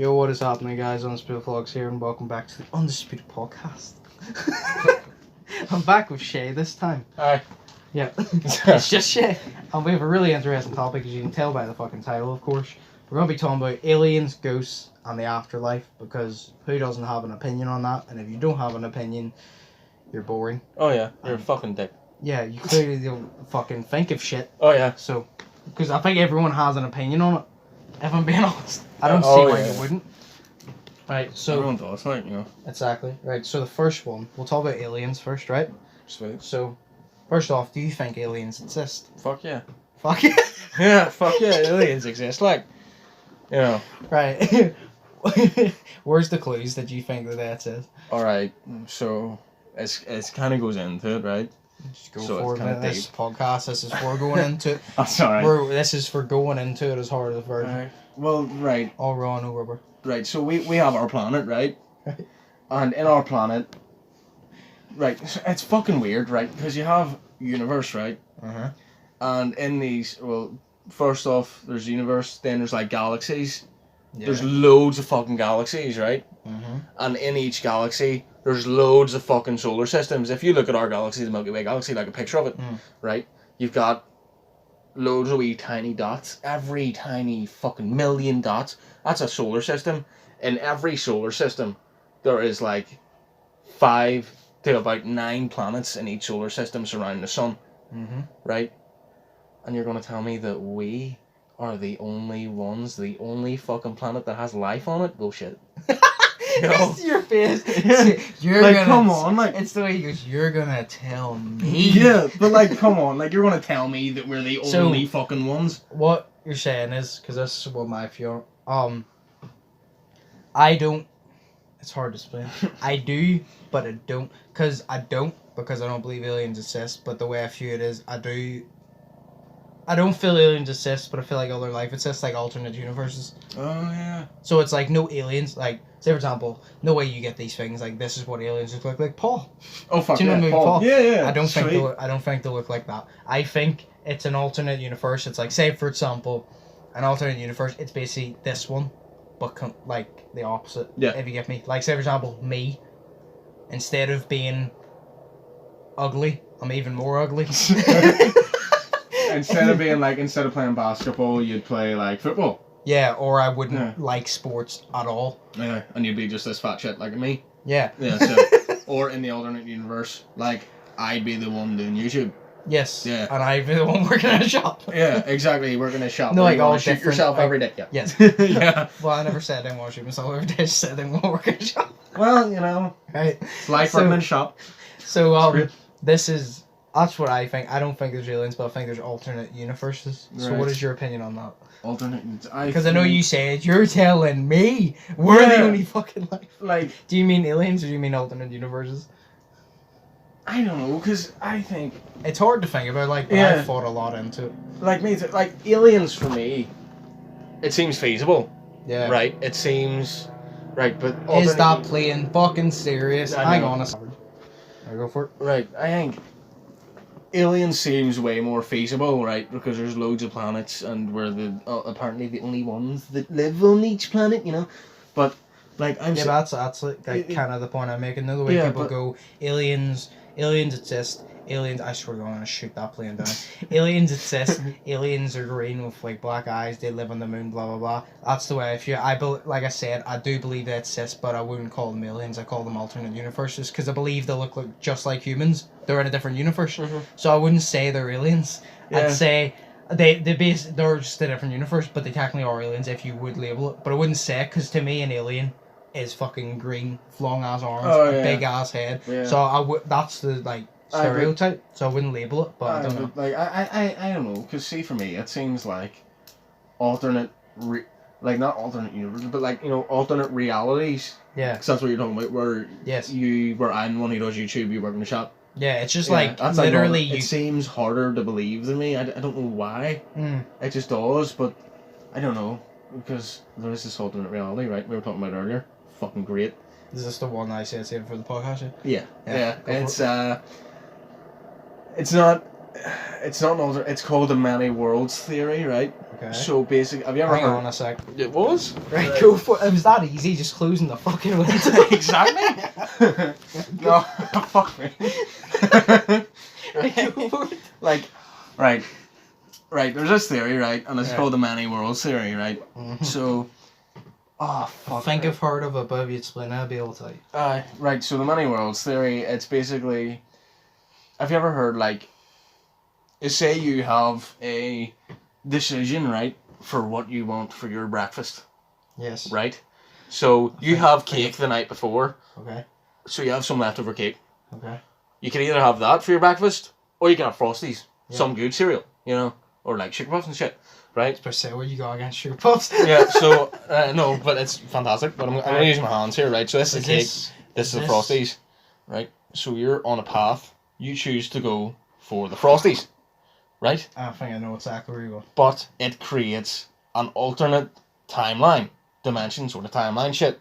Yo, what is happening, guys? Undisputed Vlogs here, and welcome back to the Undisputed Podcast. I'm back with Shay this time. Hi. Yeah, it's just Shay. And we have a really interesting topic, as you can tell by the fucking title, of course. We're going to be talking about aliens, ghosts, and the afterlife, because who doesn't have an opinion on that? And if you don't have an opinion, you're boring. Oh yeah, you're a fucking dick. Yeah, you clearly don't fucking think of shit. Oh yeah. So, because I think everyone has an opinion on it, if I'm being honest. I don't see why you wouldn't. Right, so... Everyone does, like, you know. Exactly. Right, so the first one, we'll talk about aliens first, right? Sweet. So, first off, do you think aliens exist? Fuck yeah. Fuck yeah. Yeah, fuck yeah, aliens exist, like, you know. Right. Where's the clues that you think that that's it? Alright, so, it's kind of goes into it, right? Just go So for it's it. kinda This deep. podcast, this is for going into it. That's alright. This is for going into it as hard as version. Right. Well, right. All raw, no rubber. Right, so we have our planet, right? And in our planet, right, it's fucking weird, right? Because you have universe, right? Uh-huh. And in these, well, first off, there's universe, then there's like galaxies. Yeah. There's loads of fucking galaxies, right? Mm-hmm. And in each galaxy, there's loads of fucking solar systems. If you look at our galaxy, the Milky Way galaxy, like a picture of it, right? You've got loads of wee tiny dots. Every tiny fucking million dots, that's a solar system. In every solar system, there is like 5 to about 9 planets in each solar system surrounding the sun, right? And you're going to tell me that we are the only ones, the only fucking planet that has life on it? Bullshit. No. It's your face. You're like, gonna, come on, like... It's the way he goes, you're gonna tell me. Yeah, but like, come on, like, you're gonna tell me that we're the only So, fucking ones? What you're saying is, because this is what my feel, I don't, it's hard to explain. I do, but I don't, because I don't believe aliens exist, but the way I view it is, I don't feel aliens exist, but I feel like other life exists, like alternate universes. Oh, yeah. So it's like no aliens, like, say for example, no way you get these things, like this is what aliens look like Paul. Oh, fuck Do you know yeah, the movie Paul? Yeah, yeah. I don't think they look like that. I think it's an alternate universe. It's like, say for example, an alternate universe, it's basically this one, but like the opposite. Yeah. If you get me. Like, say for example, me, instead of being ugly, I'm even more ugly. Instead of playing basketball, you'd play like football. Yeah, or I wouldn't like sports at all. Yeah, and you'd be just this fat shit like me. Yeah. Yeah, so, or in the alternate universe, like, I'd be the one doing YouTube. Yes. Yeah. And I'd be the one working in a shop. Yeah, exactly, working in a shop. No, where like you all wanna shoot different, yourself like, every day. Yeah. Yes. Yeah. Well, I never said I didn't want to shoot myself every day. I just said I didn't want to work in a shop. Well, you know, Right. it's life working in a shop. So, that's what I think. I don't think there's aliens, but I think there's alternate universes. So what is your opinion on that? Alternate... Because I know you said, you're telling me we're the only fucking life. Like... Do you mean aliens or do you mean alternate universes? I don't know, because I think... It's hard to think about, like, but I thought a lot into it. Like me, like, aliens for me, it seems feasible. Yeah. Right? It seems... Right, but... Is that playing fucking serious? Hang on a second. I'll go for it. Right, I think... Aliens seems way more feasible, right? Because there's loads of planets, and we're apparently the only ones that live on each planet, you know? But, like, that's like kind of the point I'm making. The way people go, aliens exist, aliens, I swear to God, I'm gonna shoot that plane down. Aliens exist, aliens are green with, like, black eyes, they live on the moon, blah, blah, blah. That's the way I feel. Like I said, I do believe they exist, but I wouldn't call them aliens, I call them alternate universes, because I believe they look like just like humans. They're in a different universe. So I wouldn't say they're aliens. Yeah. I'd say they're just a different universe, but they technically are aliens if you would label it. But I wouldn't say it, because to me an alien is fucking green, long ass arms, big ass head. Yeah. So that's the, like, stereotype, so I wouldn't label it, but I don't know. Like, I don't know, because see, for me, it seems like alternate, not alternate universes, but, like, you know, alternate realities. Yeah. Because that's what you're talking about, where where I'm one who does YouTube, you work in the shop. Yeah, it's just like, literally... It seems harder to believe than me. I don't know why. It just does, but I don't know, because there is this alternate reality, right? We were talking about earlier. Fucking great. Is this the one I said for the podcast? Yeah. It's not It's not an alter. It's called the many worlds theory, right? Okay. So basically, have you ever Hang heard? on a sec. It was Right, go for it. It was that easy, just closing the fucking window. Exactly. No, fuck me. Like, right. There's this theory, right, and it's called the many worlds theory, right? Mm-hmm. So, oh fuck. I think I've heard of it, but if you explain it, I'll be able to tell you. Right. So the many worlds theory, it's basically. Have you ever heard like? Say you have a decision, right, for what you want for your breakfast. Yes. Right? So you have cake the night before. Okay. So you have some leftover cake. Okay. You can either have that for your breakfast, or you can have Frosties. Yeah. Some good cereal, you know, or like sugar puffs and shit, right? Per se, where you go against sugar puffs. Yeah, so, no, but it's fantastic. But I'm going to use my hands here, right? So this is the cake, this is the Frosties, right? So you're on a path, you choose to go for the Frosties, right? I think I know exactly where you go. But it creates an alternate timeline, dimension sort of timeline shit,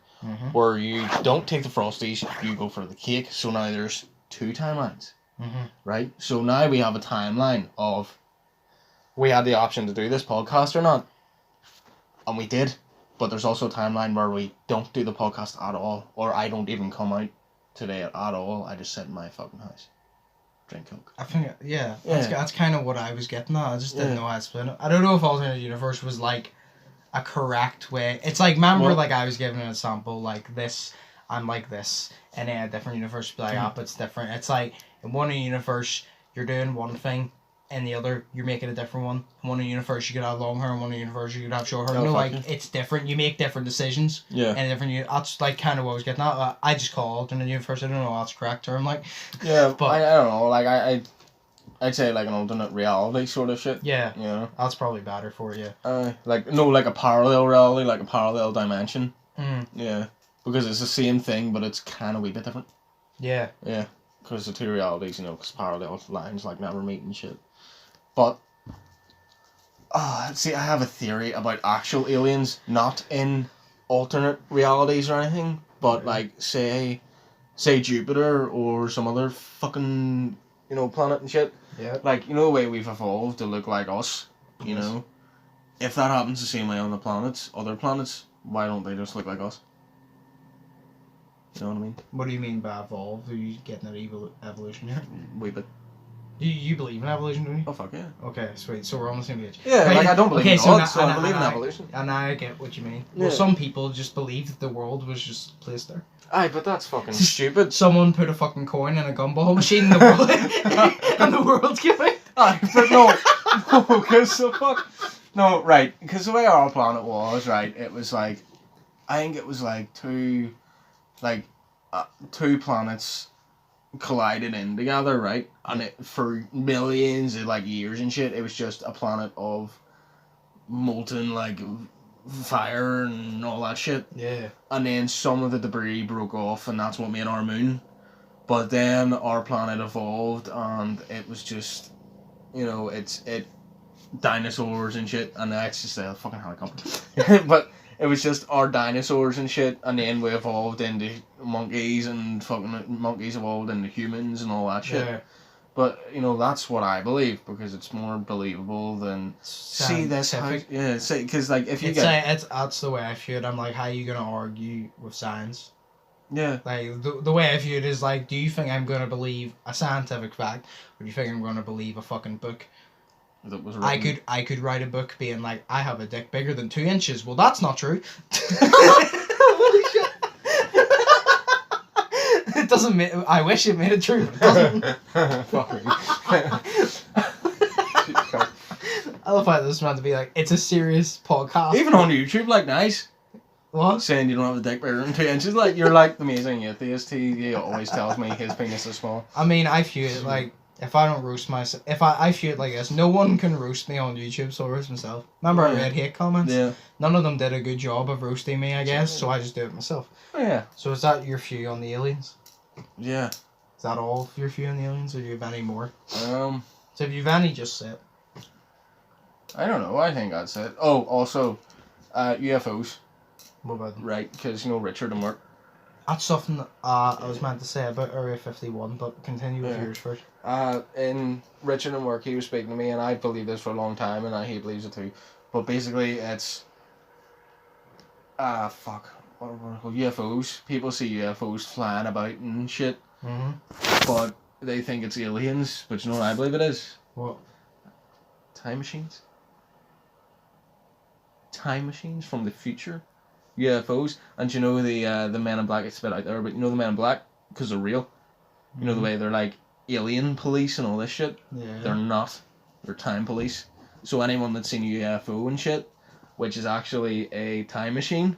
where you don't take the Frosties, you go for the cake. So now there's 2 timelines, right? So now we have a timeline of, we had the option to do this podcast or not, and we did, but there's also a timeline where we don't do the podcast at all, or I don't even come out today at all. I just sit in my fucking house, drink Coke. I think, that's kind of what I was getting at. I just didn't know how to explain it. I don't know if alternate universe was like a correct way. It's like, remember, like I was giving an example, like this, I'm like this, and in a different universe, be like, but it's different. It's like, in one universe, you're doing one thing, and the other, you're making a different one. In one universe, you could have long hair, in one universe, you could have short hair. It's different. You make different decisions. Yeah. And different. That's like kind of what I was getting at. I just call alternate universe. I don't know if that's correct term. Like. Yeah, but I don't know. Like I'd say like an alternate reality sort of shit. Yeah. You know. That's probably better for you. Like a parallel reality, like a parallel dimension. Mm. Yeah. Because it's the same thing, but it's kind of a wee bit different. Yeah. Yeah. Because the 2 realities, you know, because parallel lines like never meet and shit. But, see, I have a theory about actual aliens, not in alternate realities or anything, but like, say Jupiter or some other fucking, you know, planet and shit. Yeah. Like, you know the way we've evolved to look like us, you know? If that happens the same way on the planets, other planets, why don't they just look like us? You know what I mean? What do you mean by evolve? Are you getting at evolution here? Wee bit. You believe in evolution, do you? Oh, fuck yeah. Okay, sweet. So we're on the same page. Yeah, right. like I don't believe in God, so I believe in I evolution. And I get what you mean. Yeah. Well, some people just believe that the world was just placed there. Aye, but that's fucking stupid. Someone put a fucking coin in a gumball machine in the world, and the world came out. Aye, but no, because the fuck... No, right, because the way our planet was, right, it was like... I think it was like two planets collided in together, right? And it, for millions of like years and shit, it was just a planet of molten like fire and all that shit. Yeah. And then some of the debris broke off, and that's what made our moon. But then our planet evolved, and it was just, you know, it dinosaurs and shit, and it's just a fucking helicopter. But it was just our dinosaurs and shit, and then we evolved into monkeys, and fucking monkeys evolved into humans and all that shit. Yeah. But, you know, that's what I believe, because it's more believable than... See, this how... Yeah, see, because, like, if you that's the way I feel it. I'm like, how are you going to argue with science? Yeah. Like, the way I view it is, like, do you think I'm going to believe a scientific fact, or do you think I'm going to believe a fucking book? That was written. I could write a book being like, I have a dick bigger than 2 inches. Well, that's not true. Holy shit. It doesn't make... I wish it made it true, but it doesn't. I love how this is meant to be like, it's a serious podcast. Even on YouTube, like, nice. What? Saying you don't have a dick bigger than 2 inches. Like, you're like the amazing atheist. He always tells me his penis is small. I mean, I view it like, if I don't roast myself, if I view it like this, no one can roast me on YouTube, so I'll roast myself. Remember I read hate comments? Yeah. None of them did a good job of roasting me, I guess, so I just do it myself. Oh, yeah. So is that your view on the aliens? Yeah. Is that all of your view on the aliens, or do you have any more? So if you've any, just say it. I don't know, I think that's it. Oh, also, UFOs. What about them? Right, because, you know, Richard and Mark. That's something that, I was meant to say about Area 51, but continue with yours first. In Richard and work, he was speaking to me, and I believed this for a long time, and he believes it too. But basically, it's what are they called? UFOs. People see UFOs flying about and shit, but they think it's aliens. But you know what I believe it is? What? Time machines. Time machines from the future. UFOs, and you know the Men in Black. It's a bit out there, but you know the Men in Black because they're real. You know the way they're like alien police and all this shit. Yeah. They're not. They're time police. So anyone that's seen a UFO and shit, which is actually a time machine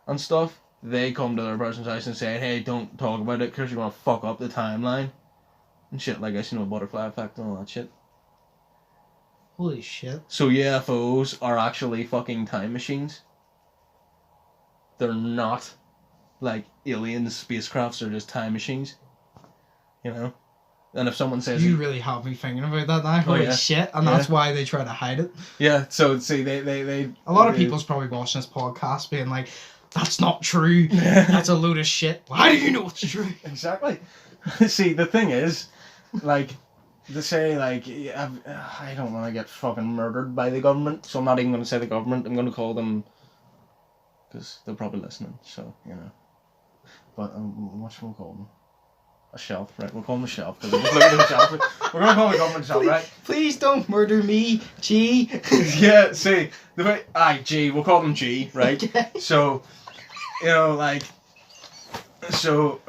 and stuff, they come to their person's house and say, hey, don't talk about it because you're gonna fuck up the timeline and shit like this. You know, butterfly effect and all that shit. Holy shit. So UFOs are actually fucking time machines. They're not like alien spacecrafts, they're just time machines. You know? And if someone says... You really have me thinking about that now. Holy shit. And that's why they try to hide it. Yeah, so see, they a lot of people's probably watching this podcast being like, that's not true. That's a load of shit. How do you know it's true? Exactly. See, the thing is, like, they say, like, I don't want to get fucking murdered by the government, so I'm not even going to say the government. I'm going to call them... because they're probably listening, so, you know. But, what should we call them? A shelf, right? We'll call them a shelf, because we're just looking at the shelf. We're going to call the government a shelf, right? Please don't murder me, G. Yeah, see, the way... G, we'll call them G, right? Okay. So, you know, like... So,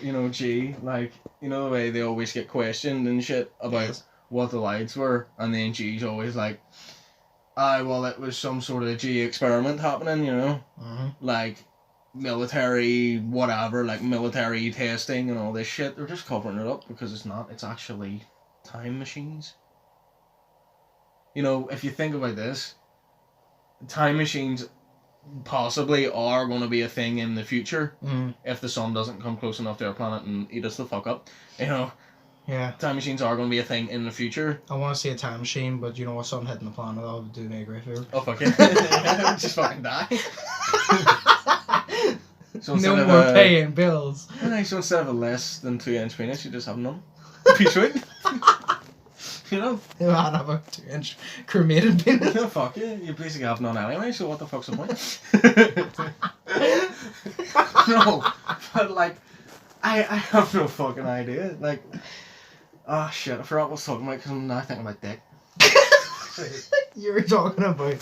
you know, G, like, you know the way they always get questioned and shit about what the lights were, and then G's always like... well, it was some sort of G experiment happening, you know? Like, military, whatever, like military testing and all this shit. They're just covering it up because it's not. It's actually time machines. You know, if you think about this, time machines possibly are going to be a thing in the future if the sun doesn't come close enough to our planet and eat us the fuck up, you know? Yeah. Time machines are going to be a thing in the future. I want to see a time machine, but you know what? Something hitting the planet, I'll do me a great favor. Oh, fuck it. Just fucking die. So no more paying bills. So instead of a less than 2-inch penis, you just have none. Be sweet. You know? You had have a 2-inch cremated penis. No, fuck you. You basically have none anyway, so what the fuck's the point? No, but like, I have no fucking idea. Like, oh shit, I forgot what I was talking about because I'm now thinking about dick. You were talking about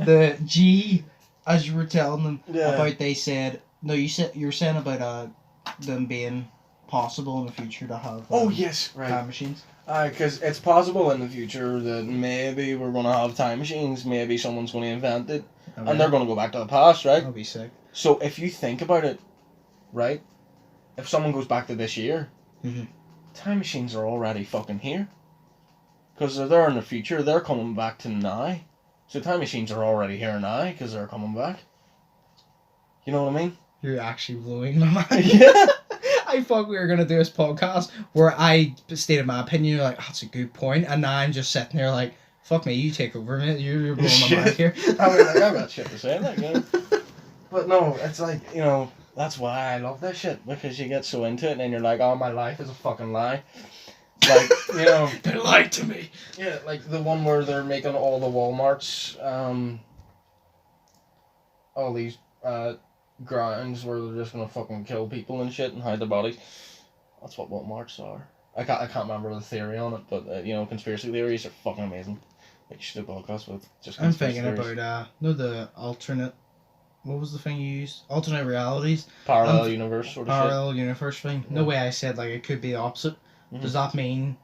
the G, as you were telling them about. They said no. You were saying about them being possible in the future to have. Yes, right. Time machines. Because it's possible in the future that maybe we're gonna have time machines. Maybe someone's gonna invent it, and they're gonna go back to the past, right? That'd be sick. So if you think about it, right? If someone goes back to this year, time machines are already fucking here. Because they're in the future, they're coming back to now. So time machines are already here now, because they're coming back. You know what I mean? You're actually blowing my mind. Yeah. I thought we were going to do this podcast where I stated my opinion, you're like, that's a good point, and now I'm just sitting there like, fuck me, you take over, mate, you're blowing my mind here. I mean, like, I've got shit to say, like, you know. But no, it's like, you know, that's why I love this shit, because you get so into it, and then you're like, oh, my life is a fucking lie. Like, you know... They lied to me. Yeah, like the one where they're making all the Walmarts, all these, grounds where they're just gonna fucking kill people and shit and hide their bodies. That's what Walmarts are. I can't remember the theory on it, but, you know, conspiracy theories are fucking amazing. Like, you should do a podcast with just I'm thinking about, the alternate... What was the thing you used? Alternate realities? Parallel universe sort of Parallel universe thing. No way I said, like, it could be the opposite. Does that mean,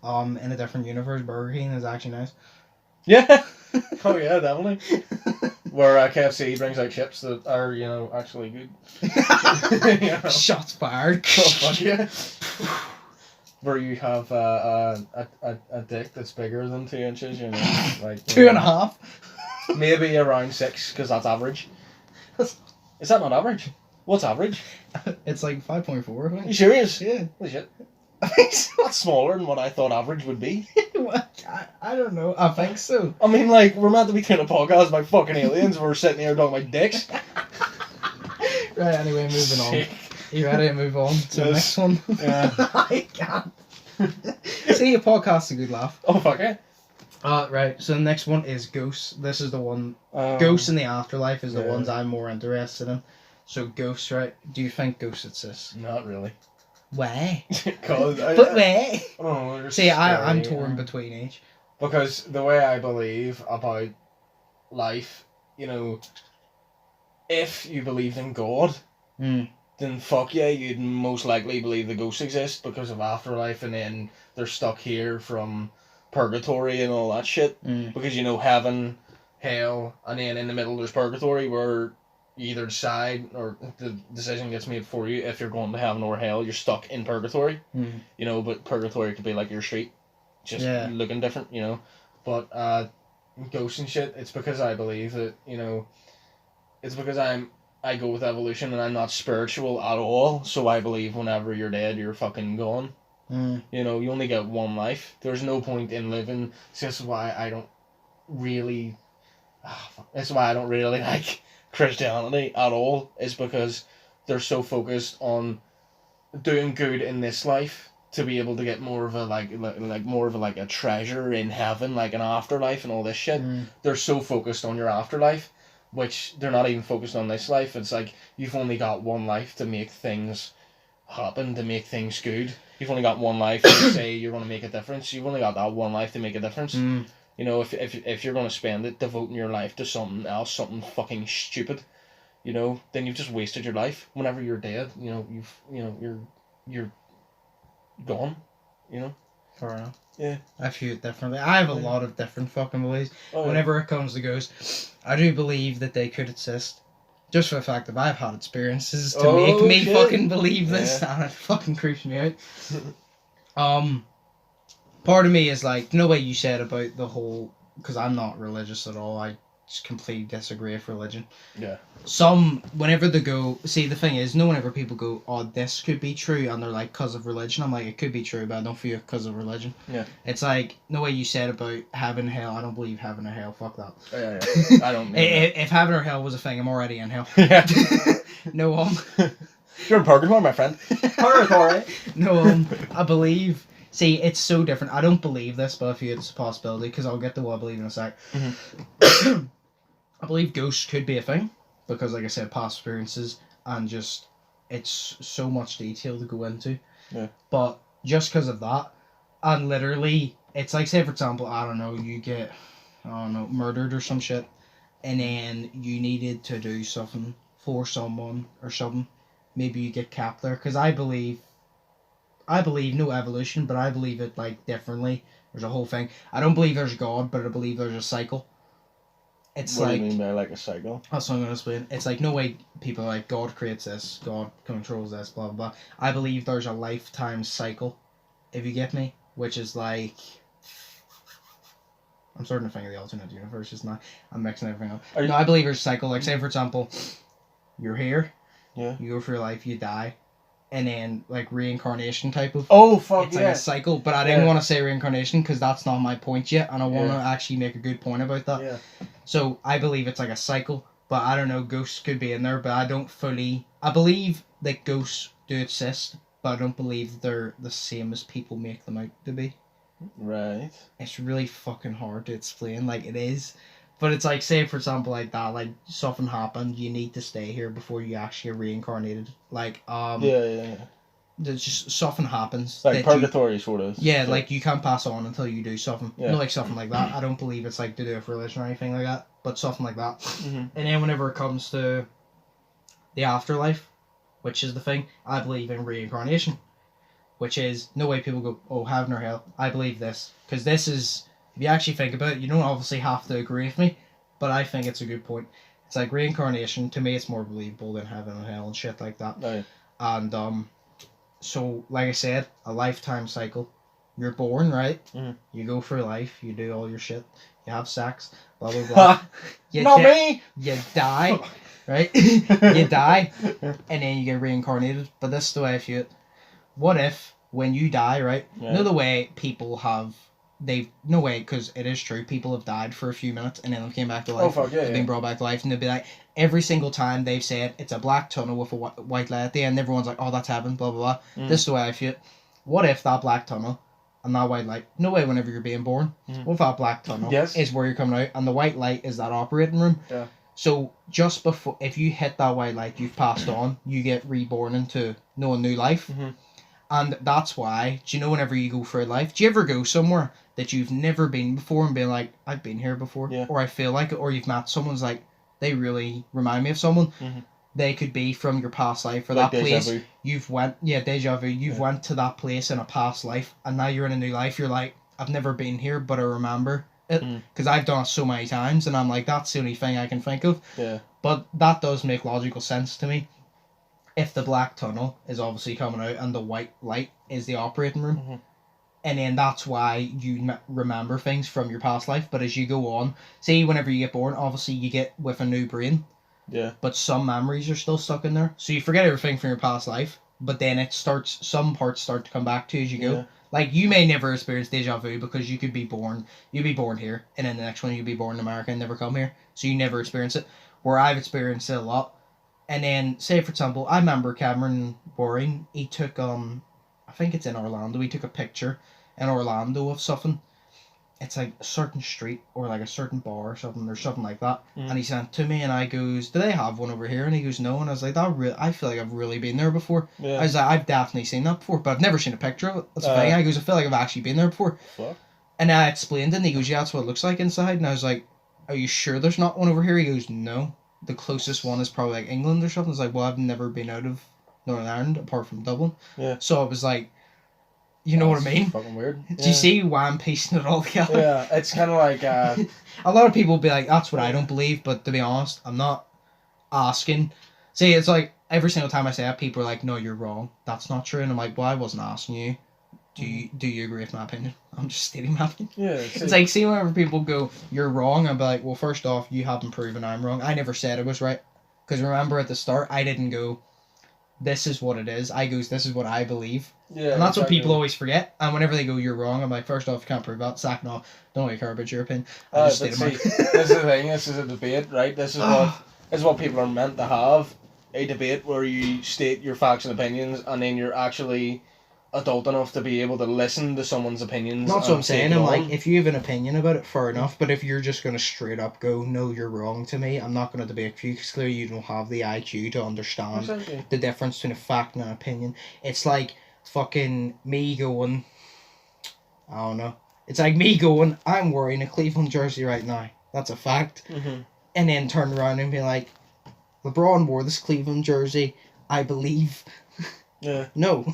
in a different universe, Burger King is actually nice? Yeah! Oh yeah, definitely. Where KFC brings out chips that are, you know, actually good. You know? Shots fired. Oh, fuck yeah. Where you have a dick that's bigger than 2 inches, you know, like... 2.5? Maybe around 6, because that's average. Is that not average? What's average? It's like 5.4, I think. You serious? Yeah. Holy shit. That's smaller than what I thought average would be. I don't know. I think so. I mean, like, we're meant to be doing a podcast about fucking aliens. We're sitting here talking about dicks. Right, anyway, moving on. You ready to move on to the next one? Yeah. I can't. See, a podcast's a good laugh. Oh, fuck it. Right, so the next one is Ghosts. This is the one... Ghosts in the Afterlife is the ones I'm more interested in. So, Ghosts, right? Do you think ghosts exist? Not really. Why? But why? Oh, See, I'm torn between each. Because the way I believe about life, you know, if you believed in God, then fuck yeah, you'd most likely believe the ghosts exist because of afterlife, and then they're stuck here from purgatory and all that shit. Because, you know, heaven, hell, and then in the middle there's purgatory, where you either decide, or the decision gets made for you if you're going to heaven or hell. You're stuck in purgatory, you know, but purgatory could be like your street, just looking different, you know. But ghosts and shit, it's because I believe that, you know, it's because I go with evolution and I'm not spiritual at all, so I believe whenever you're dead, you're fucking gone. You know, you only get one life. There's no point in living. So that's why I don't really... that's why I don't really like Christianity at all, is because they're so focused on doing good in this life to be able to get more of a like a treasure in heaven, like an afterlife and all this shit. They're so focused on your afterlife, which they're not even focused on this life. It's like, you've only got one life to make things happen, to make things good. You've only got one life to say you're going to make a difference. You've only got that one life to make a difference. You know, if you're going to spend it devoting your life to something else, something fucking stupid, you know, then you've just wasted your life. Whenever you're dead, you know, you're gone, you know. Fair enough. Yeah. I view it differently. I have a lot of different fucking beliefs. Oh, Whenever it comes to ghosts, I do believe that they could exist. Just for the fact that I've had experiences to make me fucking believe this, and it fucking creeps me out. Part of me is like, no way you said about the whole, because I'm not religious at all, I just completely disagree with religion. Yeah. Whenever they go, see, the thing is, whenever people go, oh, this could be true, and they're like, because of religion, I'm like, it could be true, but I don't feel it because of religion. Yeah. It's like, no way you said about heaven, hell, I don't believe heaven or hell, fuck that. Yeah. I don't know. If heaven or hell was a thing, I'm already in hell. Yeah. No, You're in purgatory, my friend. Purgatory. No, I believe... See, it's so different. I don't believe this, but I feel it's a possibility, because I'll get to what I believe in a sec. I believe ghosts could be a thing, because, like I said, past experiences, and just, it's so much detail to go into. Yeah. But just because of that, and literally, it's like, say, for example, I don't know, you get, murdered or some shit, and then you needed to do something for someone or something. Maybe you get capped there, because I believe no evolution, but I believe it like differently. There's a whole thing. I don't believe there's God, but I believe there's a cycle. It's what like... do you mean by like a cycle? That's what I'm going to explain. It's like, no way people are like, God creates this, God controls this, blah, blah, blah. I believe there's a lifetime cycle, if you get me, which is like... I'm starting to think of the alternate universe, just now. I'm mixing everything up. No, I believe there's a cycle. Like, say, for example, you're here, you go through life, you die, and then like reincarnation type of... It's like a cycle, but I didn't want to say reincarnation because that's not my point yet, and I want to actually make a good point about that. So I believe it's like a cycle, but I don't know, ghosts could be in there, but I don't fully... I believe that ghosts do exist, but I don't believe they're the same as people make them out to be. Right. It's really fucking hard to explain, like it is. But it's like, say for example, like that, like something happened, you need to stay here before you actually are reincarnated. Like, there's just something happens. Like purgatory, sort of. Yeah, like you can't pass on until you do something. You know, like something like that. I don't believe it's like to do with religion or anything like that, but something like that. And then whenever it comes to the afterlife, which is the thing, I believe in reincarnation. Which is, no way people go, oh, heaven or hell. I believe this. Because this is... If you actually think about it, you don't obviously have to agree with me, but I think it's a good point. It's like reincarnation, to me it's more believable than heaven and hell and shit like that. Right. And so, like I said, a lifetime cycle. You're born, right? You go through life, you do all your shit, you have sex, blah blah blah. Not me! You die, right? You die, and then you get reincarnated. But this is the way I feel it. What if, when you die, right? No, the way people have... No way, because it is true, people have died for a few minutes and then they came back to life. Oh, fuck, yeah, They've been brought back to life, and they'd be like, every single time they've said it's a black tunnel with a white light at the end, everyone's like, oh, that's heaven, blah, blah, blah. This is the way I feel it. What if that black tunnel and that white light, no way whenever you're being born, what if that black tunnel is where you're coming out and the white light is that operating room? Yeah. So just before, if you hit that white light, you've passed on, you get reborn into knowing new life. And that's why, do you know, whenever you go through life, do you ever go somewhere that you've never been before and be like, I've been here before, or I feel like it, or you've met someone's like, they really remind me of someone. They could be from your past life or like that place. Vu. You've went, deja vu. You've went to that place in a past life, and now you're in a new life. You're like, I've never been here, but I remember it because I've done it so many times, and I'm like, that's the only thing I can think of. Yeah. But that does make logical sense to me. If the black tunnel is obviously coming out and the white light is the operating room, and then that's why you remember things from your past life. But as you go on, see, whenever you get born, obviously you get with a new brain. Yeah. But some memories are still stuck in there. So you forget everything from your past life, but then some parts start to come back to you as you go. Like, you may never experience deja vu because you'd be born here, and then the next one you'd be born in America and never come here. So you never experience it. Where I've experienced it a lot. And then, say for example, I remember Cameron Waring, he took, I think it's in Orlando, he took a picture in Orlando of something. It's like a certain street or like a certain bar or something like that. And he sent it to me and I goes, do they have one over here? And he goes, no. And I was like, I feel like I've really been there before. I was like, I've definitely seen that before, but I've never seen a picture of it. That's the thing. I goes, I feel like I've actually been there before. Fuck. And I explained it and he goes, yeah, that's what it looks like inside. And I was like, are you sure there's not one over here? He goes, no. The closest one is probably like England or something. It's like, well, I've never been out of Northern Ireland apart from Dublin. Yeah. So I was like, you know what I mean? Fucking weird. Do you see why I'm piecing it all together? Yeah, it's kind of like... a lot of people will be like, that's what I don't believe, but to be honest, I'm not asking. See, it's like, every single time I say it, people are like, no, you're wrong. That's not true. And I'm like, well, I wasn't asking you. Do you agree with my opinion? I'm just stating my opinion. Yeah. It's like, see, whenever people go, you're wrong, I'll be like, well, first off, you haven't proven I'm wrong. I never said I was right. Because remember, at the start, I didn't go, this is what it is. I goes, this is what I believe. Yeah, and that's what people always forget. And whenever they go, you're wrong, I'm like, first off, you can't prove that. Second off, don't really care about your opinion. I just this is the thing. This is a debate, right? This is what people are meant to have. A debate where you state your facts and opinions, and then you're actually adult enough to be able to listen to someone's opinions. That's what I'm saying. I'm like, if you have an opinion about it, fair enough. But if you're just going to straight up go, no, you're wrong to me, I'm not going to debate you because clearly you don't have the IQ to understand the difference between a fact and an opinion. It's like fucking me going, I don't know. It's like me going, I'm wearing a Cleveland jersey right now. That's a fact. And then turn around and be like, LeBron wore this Cleveland jersey, I believe. Yeah. No.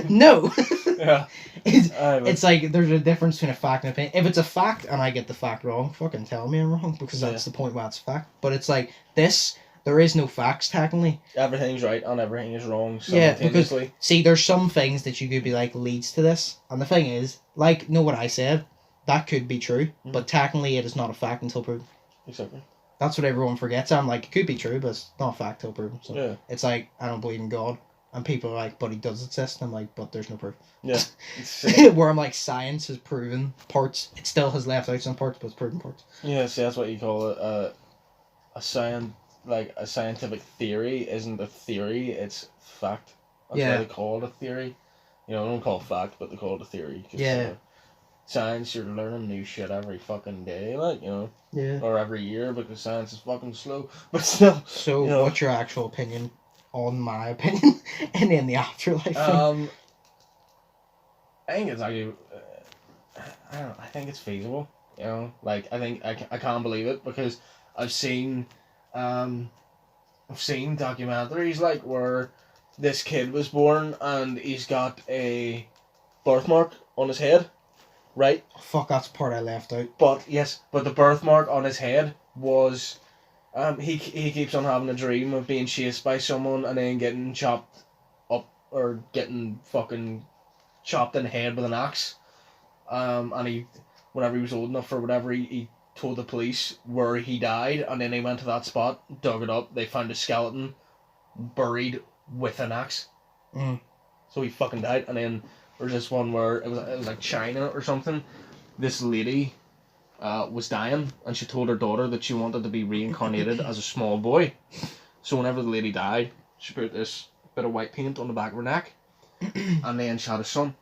No. Yeah. It's like there's a difference between a fact and opinion. If it's a fact and I get the fact wrong, fucking tell me I'm wrong because that's the point why it's a fact. But it's like this, there is no facts technically. Everything's right and everything is wrong simultaneously. Yeah, because see, there's some things that you could be like leads to this, and the thing is, like, know what I said, that could be true, but technically it is not a fact until proven. Exactly. That's what everyone forgets. I'm like, it could be true, but it's not a fact till proven. So it's like, I don't believe in God. And people are like, but he does exist. And I'm like, but there's no proof. Yeah. Where I'm like, science has proven parts. It still has left out some parts, but it's proven parts. Yeah, see, that's what you call it. A scientific theory isn't a theory, it's fact. That's why they call it a theory. You know, they don't call it fact, but they call it a theory. Science, you're learning new shit every fucking day, like, you know. Yeah. Or every year, because science is fucking slow. But still. So, you know, what's your actual opinion on my opinion and then the afterlife thing? I think it's actually I think it's feasible, you know, like I think I can't believe it because I've seen documentaries like where this kid was born and he's got a birthmark on his head, right? Fuck, that's the part I left out. But the birthmark on his head was he keeps on having a dream of being chased by someone and then getting chopped up or getting fucking chopped in the head with an axe. And he, whenever he was old enough or whatever, he told the police where he died, and then they went to that spot, dug it up, they found a skeleton buried with an axe. So he fucking died. And then there's this one where it was like China or something. This lady was dying, and she told her daughter that she wanted to be reincarnated as a small boy. So whenever the lady died, she put this bit of white paint on the back of her neck, and then she had a son.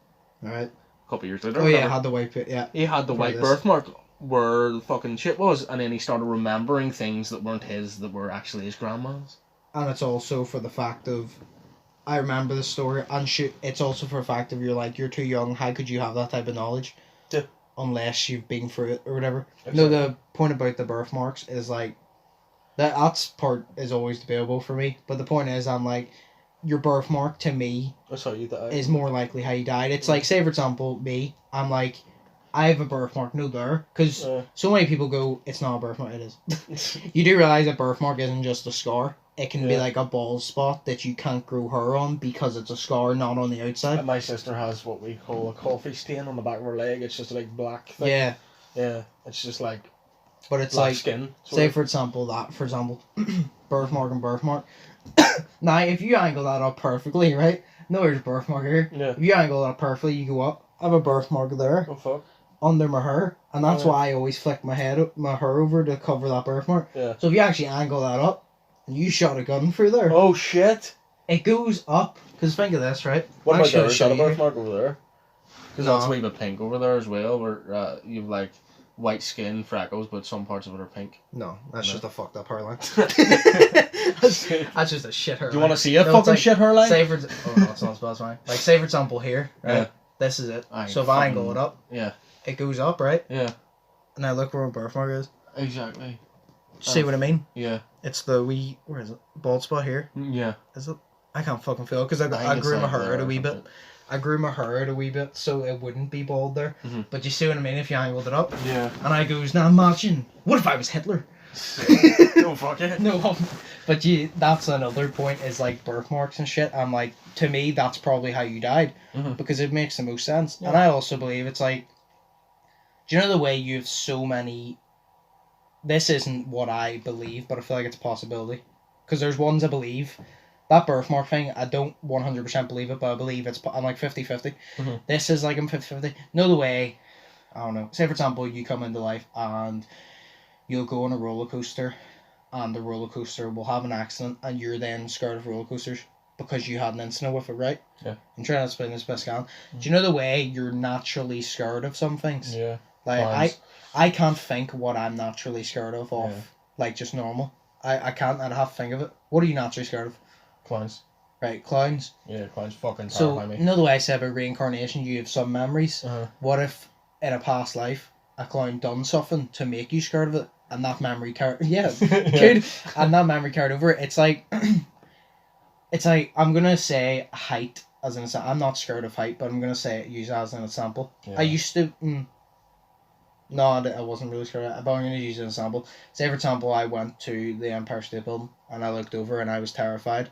Right. A couple of years later. Oh yeah, had the white paint. Yeah. He had the white birthmark where the fucking shit was, and then he started remembering things that weren't his, that were actually his grandma's. And it's also for the fact of, I remember the story, and it's also for the fact of you're too young, how could you have that type of knowledge? Yeah. Unless you've been through it or whatever. Exactly. No, the point about the birthmarks is like, that's part is always debatable for me, but the point is, I'm like, your birthmark to me That's how you died. is more likely how you died. It's like, say for example, me, I'm like, I have a birthmark, no there, because so many people go, it's not a birthmark, it is. You do realise a birthmark isn't just a scar. It can be like a bald spot that you can't grow hair on because it's a scar, not on the outside. And my sister has what we call a coffee stain on the back of her leg. It's just like black thing. Yeah. Yeah, it's just like, but it's black like, skin. Say for example, birthmark and birthmark. Now, if you angle that up perfectly, right? No, there's a birthmark here. Yeah. If you angle that perfectly, you go up. I have a birthmark there. Oh fuck. Under my hair, and that's why I always flick my hair over to cover that birthmark. Yeah. So if you actually angle that up, and you shot a gun through there, Oh shit. it goes up. Because think of this, right? What about there? show Shot a you. birthmark over there? Because No. that's a wee bit pink over there as well, where you've like white skin, freckles, but some parts of it are pink. No, that's No. just a fucked up hairline. that's just a shit hairline. Do you want to see a No, it's fucking like, shit hairline? Say for oh no, it's not supposed to be. Like say for example here, right? Yeah. This is it. Aye, So if I fucking- angle it up, Yeah. it goes up, right? Yeah. And now look where my birthmark is. Exactly. See what I mean? Yeah. It's the wee, where is it? Bald spot here. Yeah. Is it? I can't fucking feel it because I think grew it's my like hair there out a or wee bit. something. I grew my hair out a wee bit so it wouldn't be bald there. Mhm. But you see what I mean? If you angled it up, Yeah. and I goes, now imagine, what if I was Hitler? Don't fuck it. No, but that's another point is like birthmarks and shit. I'm like, to me, that's probably how you died Mhm. because it makes the most sense. Yeah. And I also believe it's like, do you know the way you have so many? This isn't what I believe, but I feel like it's a possibility because there's ones I believe. That birthmark thing, I don't 100% believe it, but I believe I'm like 50-50. Mhm. This is like I'm 50-50. No, the way, I don't know. Say for example, you come into life and you'll go on a roller coaster, and the roller coaster will have an accident, and you're then scared of roller coasters because you had an incident with it, right? Yeah. I'm trying to explain this best I can. Do you know the way you're naturally scared of some things? Yeah. Like Clowns. I can't think what I'm naturally scared of off Yeah. like just normal. I can't. I'd have to think of it. What are you naturally scared of? Clowns. Right, clowns. Yeah, clowns fucking So terrify me. you know the way I said about reincarnation, you have some memories. Uh-huh. What if in a past life a clown done something to make you scared of it, and that memory carried good, and that memory carried over? It's like I'm gonna say height as an example. I'm not scared of height, but I'm gonna use it as an example. Yeah. I used to. No, I wasn't really scared of it, but I'm gonna use an example. Say for example, I went to the Empire State Building and I looked over and I was terrified.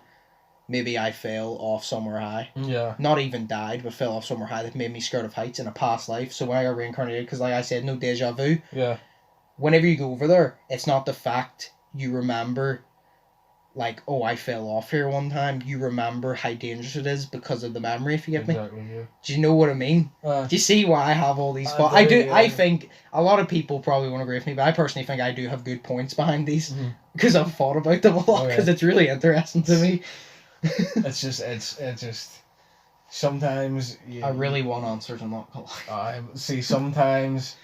Maybe I fell off somewhere high. Yeah. Not even died, but fell off somewhere high that made me scared of heights in a past life. So when I got reincarnated, because like I said, no deja vu. Yeah. Whenever you go over there, it's not the fact you remember, like, oh, I fell off here one time. You remember how dangerous it is because of the memory, if you get me. Exactly. Yeah. Do you know what I mean? Do you see why I have all these spots? I do. Yeah. I think a lot of people probably won't agree with me, but I personally think I do have good points behind these because I've thought about them a lot because it's really interesting to me. it's just sometimes I really want answers. I'm not gonna lie. see sometimes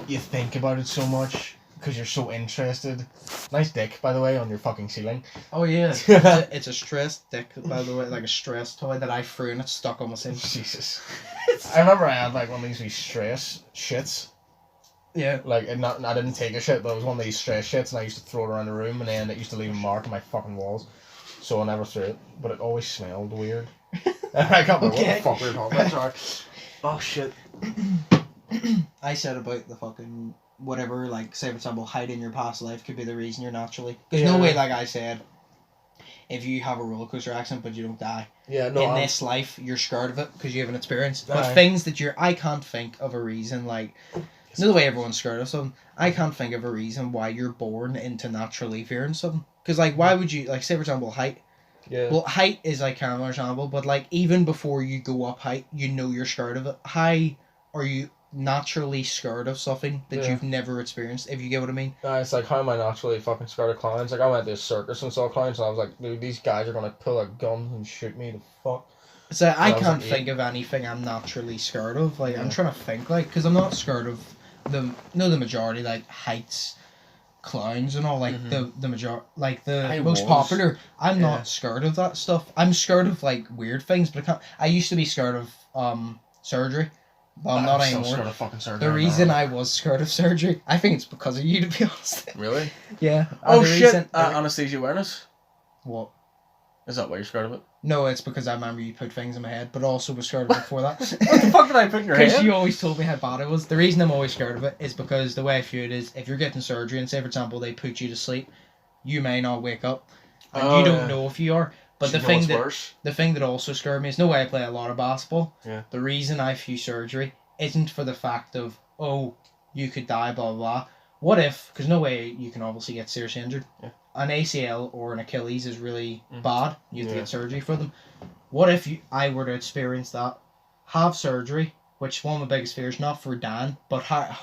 you think about it so much because you're so interested. Nice dick, by the way, on your fucking ceiling. Oh yeah, it's a stress dick, by the way, like a stress toy that I threw and it's stuck on my ceiling. Jesus. I remember I had like one of these wee stress shits. Yeah. Like, I didn't take a shit, but it was one of these stress shits, and I used to throw it around the room, and then it used to leave a mark on my fucking walls. So I never threw it, but it always smelled weird. I can't remember what the fuck we were talking about. Sorry. Oh shit. I said about the fucking whatever, like, say for example, height in your past life could be the reason you're naturally. There's no way, like I said, if you have a roller coaster accident but you don't die. Yeah, no. In this life, you're scared of it because you have an experience. But Aye. things that I can't think of a reason, like, you know the way everyone's scared of something? I can't think of a reason why you're born into naturally fearing something. Because, like, why would you, like, say for example, height. Yeah. Well, height is, like, kind of understandable, but, like, even before you go up height, you know you're scared of it. How are you, naturally scared of something that you've never experienced, if you get what I mean. It's like, how am I naturally fucking scared of clowns? Like, I went to a circus and saw clowns, and I was like, dude, these guys are gonna pull out guns and shoot me, the fuck. So I can't think of anything I'm naturally scared of. Like, I'm trying to think, like, because I'm not scared of the majority, like, heights, clowns and all, like, the majority, like, the most popular. I'm not scared of that stuff. I'm scared of, like, weird things, but I used to be scared of, surgery. But I'm not anymore. Scared of fucking surgery. The reason I was scared of surgery, I think it's because of you, to be honest. Really? Yeah. Oh shit! Anesthesia awareness? What? Is that why you're scared of it? No, it's because I remember you put things in my head, but also was scared of it before that. What the fuck did I put in your head? Because you always told me how bad it was. The reason I'm always scared of it is because the way I view it is, if you're getting surgery and say, for example, they put you to sleep, you may not wake up. And you don't know if you are. But the thing that also scared me is, no way I play a lot of basketball. Yeah. The reason I view surgery isn't for the fact of, oh, you could die, blah, blah, blah. What if, because no way you can obviously get seriously injured. Yeah. An ACL or an Achilles is really bad. You have to get surgery for them. What if I were to experience that, have surgery, which one of my biggest fears, not for Dan, but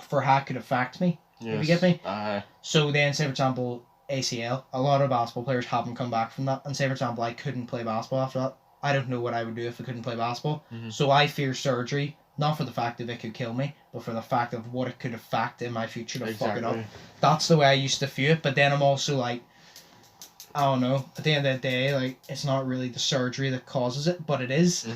for how it could affect me. Yes. If you get me? So then, say for example, ACL, a lot of basketball players haven't come back from that. And say for example, I couldn't play basketball after that. I don't know what I would do if I couldn't play basketball. So I fear surgery, not for the fact that it could kill me, but for the fact of what it could affect in my future to fuck it up. That's the way I used to view it. But then I'm also like, I don't know, at the end of the day, like, it's not really the surgery that causes it, but it is.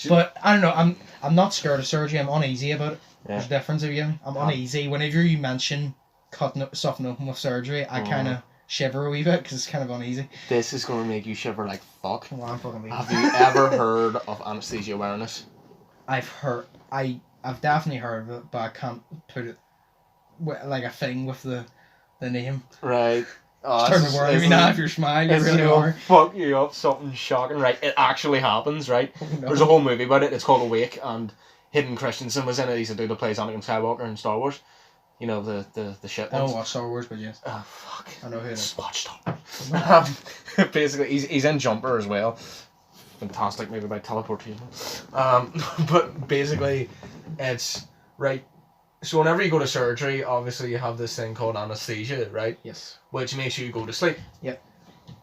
But I don't know, I'm not scared of surgery, I'm uneasy about it. There's a difference, if you get me. I'm uneasy. Whenever you mention cutting something open with surgery, I kind of shiver a wee bit, because it's kind of uneasy. This is going to make you shiver like fuck. Well, I'm fucking Have you ever heard of anesthesia awareness? I've definitely heard of it, but I can't put it like a thing with the name. Right. Oh, it's turning to worry me now if you're smiling. You really are. Fuck you up. Something shocking. Right. It actually happens. Right. Oh, no. There's a whole movie about it. It's called Awake, and Hayden Christensen was in it. He's a dude that plays Anakin Skywalker in Star Wars. You know, the shit ones. I don't watch Star Wars, but yes. Oh fuck. I know who it is. Watch Star Wars. Basically, he's in Jumper as well. Fantastic movie about teleportation. But basically, it's right. So whenever you go to surgery, obviously you have this thing called anesthesia, right? Yes. Which makes you go to sleep. Yep.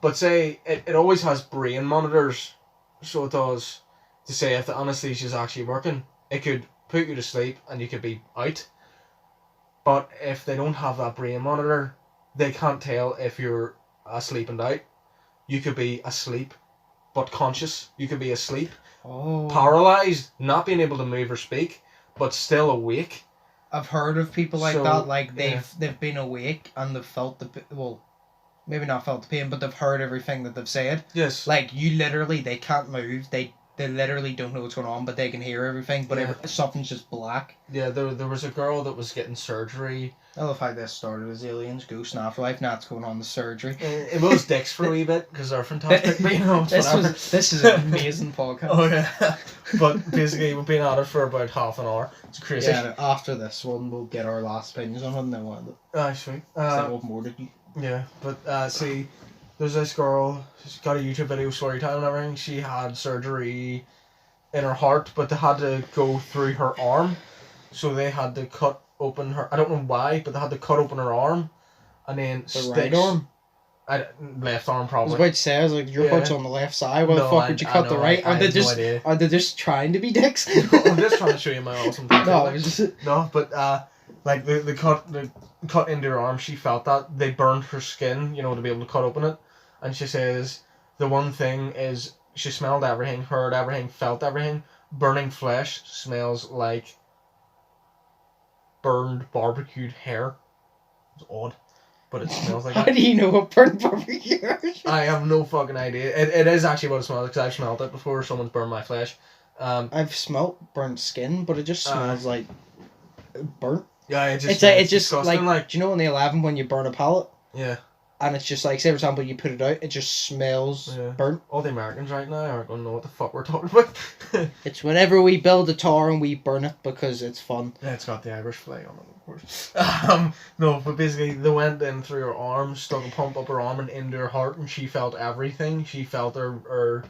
But say it always has brain monitors, so it does, to say if the anesthesia is actually working, it could put you to sleep and you could be out. But if they don't have that brain monitor, they can't tell if you're asleep and out. You could be asleep, but conscious. You could be asleep, paralyzed, not being able to move or speak, but still awake. I've heard of people like that. Like they've been awake and they've felt maybe not felt the pain, but they've heard everything that they've said. Yes. Like they can't move. They literally don't know what's going on, but they can hear everything. But something's just black. Yeah, there was a girl that was getting surgery. I love how this started as aliens, ghosts, and afterlife. Now it's going on the surgery. It was dicks for a wee bit because they're fantastic. But, you know, this is an amazing podcast. Oh yeah, but basically we've been at it for about half an hour. It's crazy. Yeah, after this one we'll get our last opinions on it, and then we'll end it. Sweet. More did you? Yeah, but see, there's this girl. She's got a YouTube video story time and everything. She had surgery in her heart, but they had to go through her arm, so they had to cut open her. I don't know why, but they had to cut open her arm, and then right arm. Left arm probably. I was about to say, I was like, your heart's on the left side. Why the fuck would you cut the right? Are they just trying to be dicks? I'm just trying to show you my awesome thing. No, it was just no, but like the cut into her arm, she felt that they burned her skin, you know, to be able to cut open it, and she says the one thing is she smelled everything, heard everything, felt everything. Burning flesh smells like burned barbecued hair. It's odd, but it smells like How do you know what burnt barbecue is? I have no fucking idea. It is actually what it smells like, because I've smelled it before. Someone's burned my flesh. I've smelt burnt skin, but it just smells like burnt. Yeah, it's just like, do you know in the 11 when you burn a pallet? Yeah. And it's just like, say for example, you put it out, it just smells burnt. All the Americans right now aren't going to know what the fuck we're talking about. It's whenever we build a tower and we burn it because it's fun. Yeah, it's got the Irish flag on it, of course. No, but basically they went in through her arm, stuck a pump up her arm and into her heart, and she felt everything. She felt her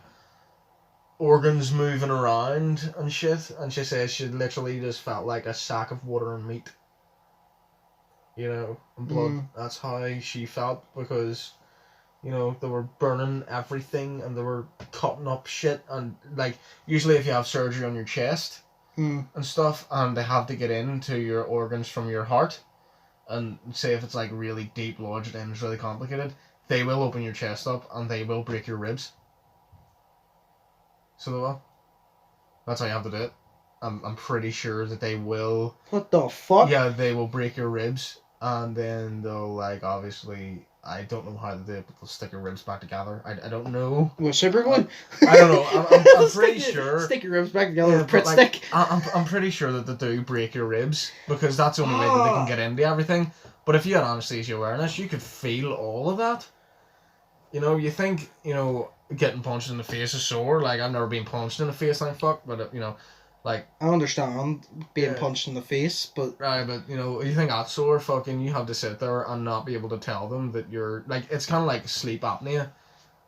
organs moving around and shit, and she says she literally just felt like a sack of water and meat. You know, and blood. That's how she felt, because, you know, they were burning everything and they were cutting up shit, and like usually if you have surgery on your chest and stuff, and they have to get into your organs from your heart, and say if it's like really deep lodged and it's really complicated, they will open your chest up and they will break your ribs. So they will. That's how you have to do it. I'm pretty sure that they will. What the fuck? Yeah, they will break your ribs, and then they'll, like, obviously, I don't know how to do it, but they'll stick your ribs back together. I don't know. With super glue? I don't know. I'm pretty sure. Stick your ribs back together with a Pritt stick. I'm pretty sure that they do break your ribs, because that's the only way that they can get into everything. But if you had anesthesia awareness, you could feel all of that. You know, you think, you know, getting punched in the face is sore. Like, I've never been punched in the face, thank fuck, but, you know, like... I understand being punched in the face, but... Right, but, you know, you think that's sore, fucking, you have to sit there and not be able to tell them that you're... Like, it's kind of like sleep apnea.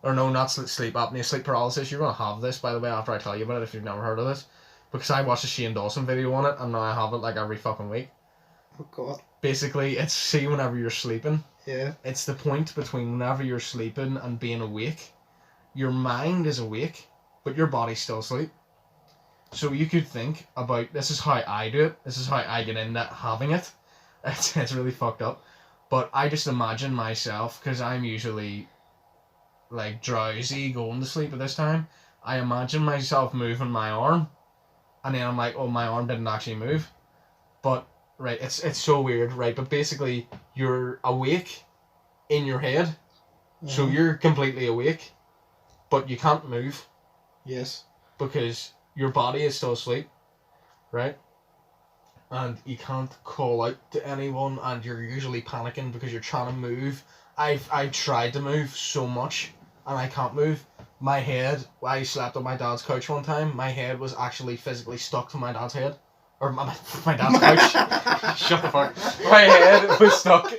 Or no, not sleep apnea, sleep paralysis. You're going to have this, by the way, after I tell you about it, if you've never heard of this. Because I watched a Shane Dawson video on it, and now I have it, like, every fucking week. Oh, God. Basically, it's, see, whenever you're sleeping... Yeah. It's the point between whenever you're sleeping and being awake. Your mind is awake, but your body's still asleep. So you could think about, this is how I do it, this is how I get into having it. It's really fucked up. But I just imagine myself, because I'm usually like drowsy going to sleep at this time, I imagine myself moving my arm, and then I'm like, oh, my arm didn't actually move. But right, it's so weird, right? But basically, you're awake in your head, so you're completely awake, but you can't move. Yes. Because your body is still asleep, right? And you can't call out to anyone, and you're usually panicking because you're trying to move. I've tried to move so much, and I can't move. My head, I slept on my dad's couch one time, my head was actually physically stuck to my dad's head. Or my dad's couch. Shut the fuck. My head was stuck.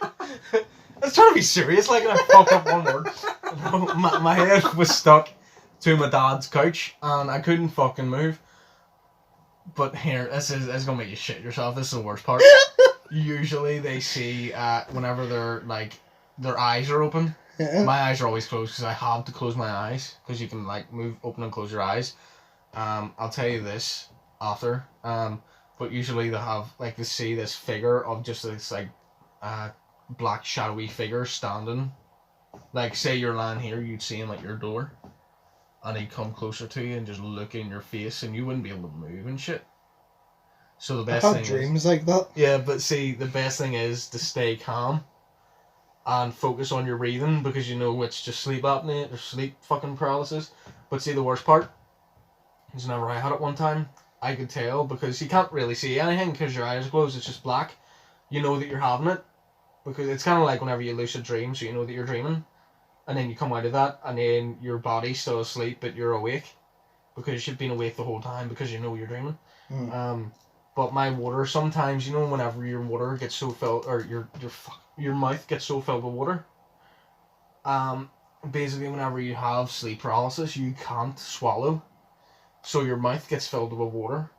I was trying to be serious, like, and I fucked up one word. My head was stuck to my dad's couch, and I couldn't fucking move. But here, this is gonna make you shit yourself. This is the worst part. Usually they see, whenever they're, like, their eyes are open. Yeah. My eyes are always closed, because I have to close my eyes, because you can, like, move, open and close your eyes. I'll tell you this after. But usually they have, like, they see this figure of just this, like, black shadowy figure standing. Like, say you're lying here, you'd see him at your door, and he'd come closer to you and just look in your face, and you wouldn't be able to move and shit. So the best thing is... I have dreams like that. Yeah, but see, the best thing is to stay calm and focus on your breathing, because you know it's just sleep apnea or sleep fucking paralysis. But see, the worst part is whenever I had it one time, I could tell, because you can't really see anything because your eyes are closed, it's just black. You know that you're having it, because it's kind of like whenever you lucid dream, so you know that you're dreaming, and then you come out of that, and then your body's still asleep, but you're awake, because you've been awake the whole time, because you know you're dreaming. But my water, sometimes, you know, whenever your water gets so filled, or your mouth gets so filled with water, basically whenever you have sleep paralysis, you can't swallow. So your mouth gets filled with water,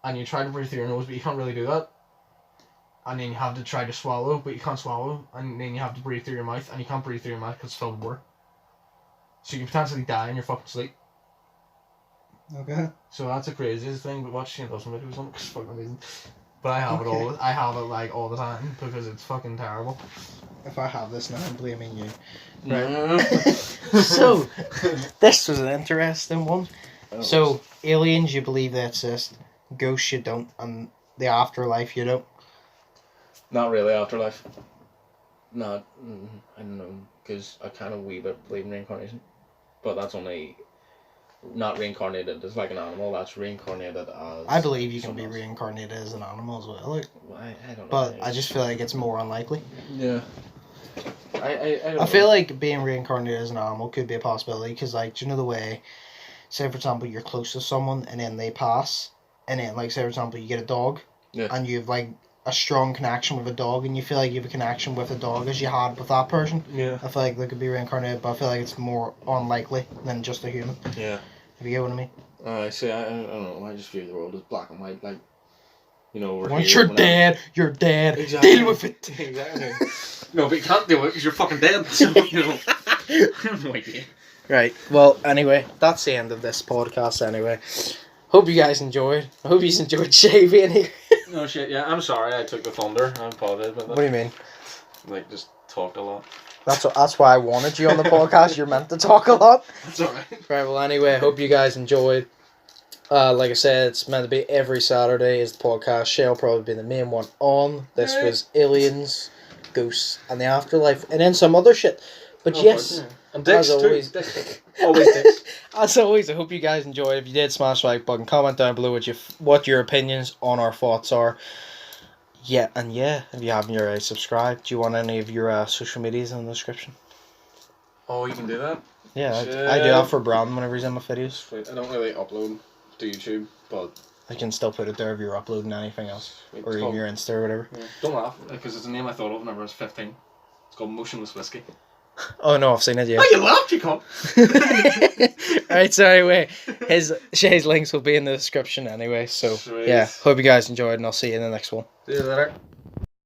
and you try to breathe through your nose, but you can't really do that. And then you have to try to swallow, but you can't swallow, and then you have to breathe through your mouth, and you can't breathe through your mouth because it's filled with water. So you can potentially die in your fucking sleep. Okay. So that's the craziest thing, but watch Shane Dawson videos on it, because it's fucking amazing. But I have it all. I have it like all the time, because it's fucking terrible. If I have this now, I'm blaming you. Right. So, this was an interesting one. So, aliens, you believe they exist. Ghosts, you don't. And the afterlife, you don't. Not really afterlife. I don't know, because I kind of wee bit believe in reincarnation. But that's only not reincarnated as like an animal, that's reincarnated as... I believe you can be reincarnated as an animal as well. Like, I don't know. But I just feel like it's more unlikely. Yeah. I feel like being reincarnated as an animal could be a possibility, because, like, do you know the way, say for example, you're close to someone and then they pass, and then, like, say for example, you get a dog, and you've, like, a strong connection with a dog, and you feel like you have a connection with a dog as you had with that person. Yeah. I feel like they could be reincarnated, but I feel like it's more unlikely than just a human. Yeah. If you get what I mean. See, I don't know. I just view the world as black and white. Like, you know, once you're dead, you're dead. Exactly. Deal with it. Exactly. No, but you can't deal with it because you're fucking dead. So, you know. No idea. Right. Well, anyway, that's the end of this podcast. Anyway, hope you guys enjoyed. I hope you enjoyed Shay being here. No shit. Yeah, I'm sorry. I took the thunder. I apologize about that. What do you mean? Like, just talked a lot. That's why I wanted you on the podcast. You're meant to talk a lot. That's alright. Right. Well, anyway, hope you guys enjoyed. Like I said, it's meant to be every Saturday is the podcast. Shay will probably be the main one on. This was aliens, ghosts, and the afterlife, and then some other shit. But yes, and as always, always dicks. As always, I hope you guys enjoyed. If you did, smash the like button. Comment down below what your opinions on our thoughts are. Yeah, and yeah, if you haven't already subscribed, do you want any of your social medias in the description? Oh, you can do that? Yeah, I do that for Brandon whenever he's in my videos. I don't really upload to YouTube, but I can still put it there if you're uploading anything else. Or even your Insta or whatever. Yeah. Don't laugh, because it's a name I thought of whenever I was 15. It's called Motionless Whiskey. Oh no, I've seen it, yeah. Oh, you laughed, you cunt! Alright, so anyway, Shay's links will be in the description anyway, so Sweet. yeah, hope you guys enjoyed and I'll see you in the next one. See you later.